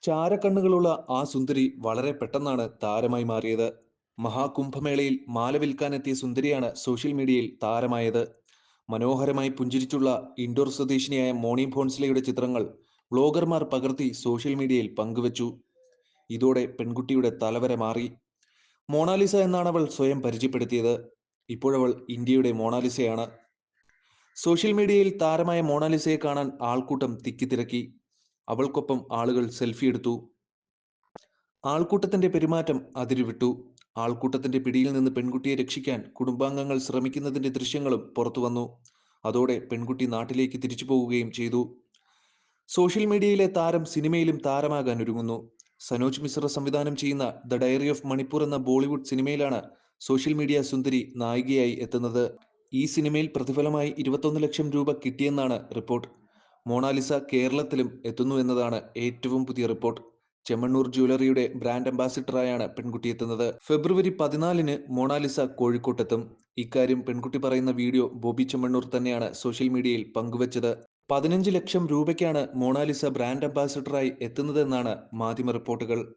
ചാരക്കണ്ണുകളുള്ള ആ സുന്ദരി വളരെ പെട്ടെന്നാണ് താരമായി മാറിയത്. മഹാകുംഭമേളയിൽ മാല വിൽക്കാനെത്തിയ സുന്ദരിയാണ് സോഷ്യൽ മീഡിയയിൽ താരമായത്. മനോഹരമായി പുഞ്ചിരിച്ചുള്ള ഇൻഡോർ സ്വദേശിനിയായ മോണി ഭോൺസ്ലെയുടെ ചിത്രങ്ങൾ വ്ളോഗർമാർ പകർത്തി സോഷ്യൽ മീഡിയയിൽ പങ്കുവച്ചു. ഇതോടെ പെൺകുട്ടിയുടെ തലവര മാറി. മോണാലിസ എന്നാണ് അവൾ സ്വയം പരിചയപ്പെടുത്തിയത്. ഇപ്പോഴവൾ ഇന്ത്യയുടെ മോണാലിസയാണ്. സോഷ്യൽ മീഡിയയിൽ താരമായ മോണാലിസയെ കാണാൻ ആൾക്കൂട്ടം തിക്കിത്തിരക്കി. അവൾക്കൊപ്പം ആളുകൾ സെൽഫി എടുത്തു. ആൾക്കൂട്ടത്തിന്റെ പെരുമാറ്റം അതിരുവിട്ടു. ആൾക്കൂട്ടത്തിന്റെ പിടിയിൽ നിന്ന് പെൺകുട്ടിയെ രക്ഷിക്കാൻ കുടുംബാംഗങ്ങൾ ശ്രമിക്കുന്നതിന്റെ ദൃശ്യങ്ങളും പുറത്തുവന്നു. അതോടെ പെൺകുട്ടി നാട്ടിലേക്ക് തിരിച്ചു പോവുകയും ചെയ്തു. സോഷ്യൽ മീഡിയയിലെ താരം സിനിമയിലും താരമാകാൻ ഒരുങ്ങുന്നു. സനോജ് മിശ്ര സംവിധാനം ചെയ്യുന്ന ദ ഡയറി ഓഫ് മണിപ്പൂർ എന്ന ബോളിവുഡ് സിനിമയിലാണ് സോഷ്യൽ മീഡിയ സുന്ദരി നായികയായി എത്തുന്നത്. ഈ സിനിമയിൽ പ്രതിഫലമായി 21 ലക്ഷം രൂപ കിട്ടിയെന്നാണ് റിപ്പോർട്ട്. മോണാലിസ കേരളത്തിലും എത്തുന്നു എന്നതാണ് ഏറ്റവും പുതിയ റിപ്പോർട്ട്. ചെമ്മണ്ണൂർ ജ്വല്ലറിയുടെ ബ്രാൻഡ് അംബാസിഡറായാണ് പെൺകുട്ടി എത്തുന്നത്. ഫെബ്രുവരി 14-ന് മോണാലിസ കോഴിക്കോട്ടെത്തും. ഇക്കാര്യം പെൺകുട്ടി പറയുന്ന വീഡിയോ ബോബി ചെമ്മണ്ണൂർ തന്നെയാണ് സോഷ്യൽ മീഡിയയിൽ പങ്കുവച്ചത്. 15 ലക്ഷം രൂപയ്ക്കാണ് മോണാലിസ ബ്രാൻഡ് അംബാസിഡറായി എത്തുന്നതെന്നാണ് മാധ്യമ റിപ്പോർട്ടുകൾ.